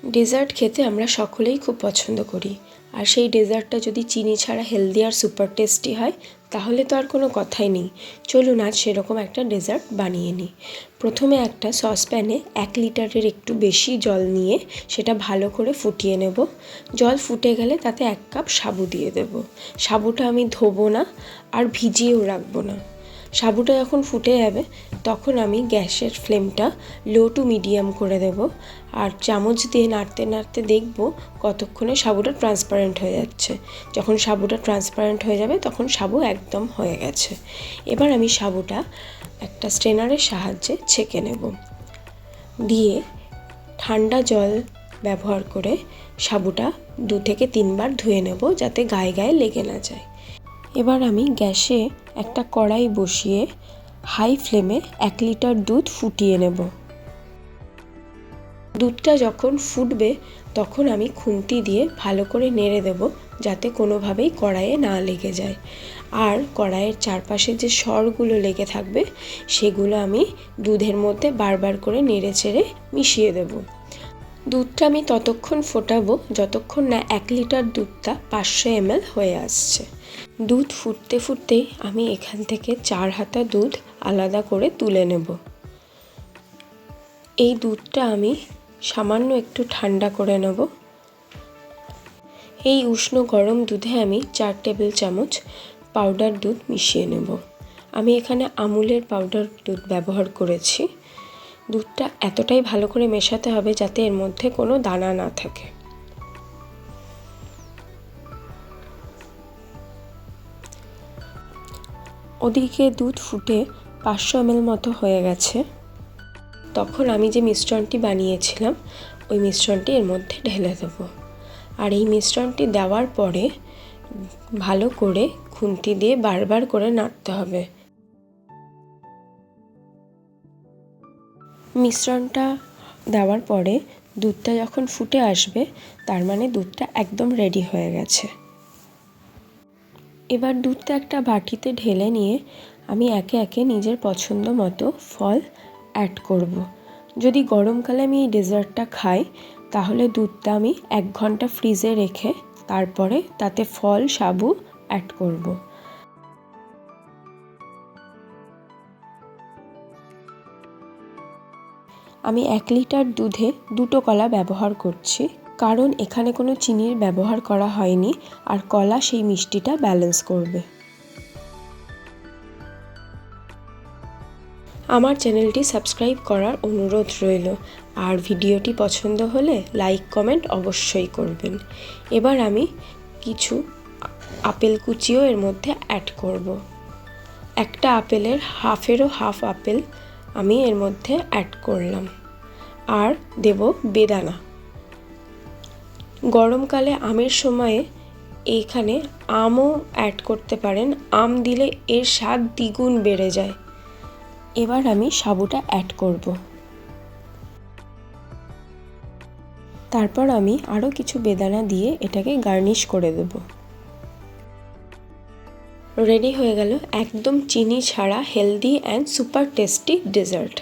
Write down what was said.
Dessert খেতে আমরা সকলেই খুব পছন্দ করি, আর সেই ডেজার্টটা যদি চিনি ছাড়া হেলদি আর সুপার টেস্টি হয় তাহলে তো আর কোনো কথাই নেই। চলুন আজ সেরকম একটা ডেজার্ট বানিয়ে নিই। প্রথমে একটা সসপ্যানে 1 লিটারের একটু বেশি জল নিয়ে সেটা ভালো করে ফুটিয়ে নেব। জল ফুটে গেলে তাতে 1 কাপ সাবু দিয়ে দেব। সাবুটা আমি ধোবো না আর ভিজিয়েও রাখবো না। সাবুটা যখন ফুটে যাবে তখন আমি গ্যাসের ফ্লেমটা লো টু মিডিয়াম করে দেব, আর চামচ দিয়ে নাড়তে নাড়তে দেখব কতক্ষণে সাবুটা ট্রান্সপারেন্ট হয়ে যাচ্ছে। যখন সাবুটা ট্রান্সপারেন্ট হয়ে যাবে তখন সাবু একদম হয়ে গেছে। এবার আমি সাবুটা একটা স্ট্রেনারের সাহায্যে ছেঁকে নেব, দিয়ে ঠান্ডা জল ব্যবহার করে সাবুটা 2 থেকে 3 বার ধুয়ে নেব যাতে গায়ে গায়ে লেগে না যায়। এবার আমি গ্যাসে একটা কড়াই বসিয়ে হাই ফ্লেমে 1 লিটার দুধ ফুটিয়ে নেব। দুধটা যখন ফুটবে তখন আমি খুন্তি দিয়ে ভালো করে নেড়ে দেব যাতে কোনোভাবেই কড়াইয়ে না লেগে যায়, আর কড়াইয়ের চারপাশে যে সরগুলো লেগে থাকবে সেগুলো আমি দুধের মধ্যে বারবার করে নেড়ে চেড়ে মিশিয়ে দেব। দুধটা আমি ততক্ষণ ফোটাবো যতক্ষণ না 1 লিটার দুধটা 500 ml হয়ে আসছে। দুধ ফুটতে ফুটতেই আমি এখান থেকে 4 হাতা দুধ আলাদা করে তুলে নেব। এই দুধটা আমি সামান্য একটু ঠান্ডা করে নেব। এই উষ্ণ গরম দুধে আমি 4 টেবিল চামচ পাউডার দুধ মিশিয়ে নেব। আমি এখানে আমুলের পাউডার দুধ ব্যবহার করেছি। দুধটা এতটাই ভালো করে মেশাতে হবে যাতে এর মধ্যে কোনো দানা না থাকে। ওদিকে দুধ ফুটে 500 ml মতো হয়ে গেছে। তখন আমি যে মিশ্রণটি বানিয়েছিলাম ওই মিশ্রণটি এর মধ্যে ঢেলে দেব, আর এই মিশ্রণটি দেওয়ার পরে ভালো করে খুন্তি দিয়ে বারবার করে নাড়তে হবে। মিশ্রণটা দেওয়ার পরে দুধটা যখন ফুটে আসবে তার মানে দুধটা একদম রেডি হয়ে গেছে। এবার দুধটা একটা বাটিতে ঢেলে নিয়ে আমি একে একে নিজের পছন্দ মতো ফল অ্যাড করব। যদি গরমকালে আমি এই ডেজার্টটা খাই তাহলে দুধটা আমি 1 ঘন্টা ফ্রিজে রেখে তারপরে তাতে ফল সাবু অ্যাড করব। আমি 1 লিটার দুধে 2টো কলা ব্যবহার করছি, কারণ এখানে কোনো চিনির ব্যবহার করা হয়নি, আর কলা সেই মিষ্টিটা ব্যালেন্স করবে। আমার চ্যানেলটি সাবস্ক্রাইব করার অনুরোধ রইল, আর ভিডিওটি পছন্দ হলে লাইক কমেন্ট অবশ্যই করবেন। এবার আমি কিছু আপেল কুচিও এর মধ্যে অ্যাড করব। একটা আপেলের হাফেরও হাফ আপেল আমি এর মধ্যে অ্যাড করলাম, আর দেব বেদানা। গরমকালে আমের সময়ে এইখানে আমও অ্যাড করতে পারেন, আম দিলে এর স্বাদ দ্বিগুণ বেড়ে যায়। এবার আমি সাবুটা অ্যাড করব। তারপর আমি আরও কিছু বেদানা দিয়ে এটাকে গার্নিশ করে দেব। রেডি হয়ে গেল একদম চিনি ছাড়া healthy and super tasty dessert.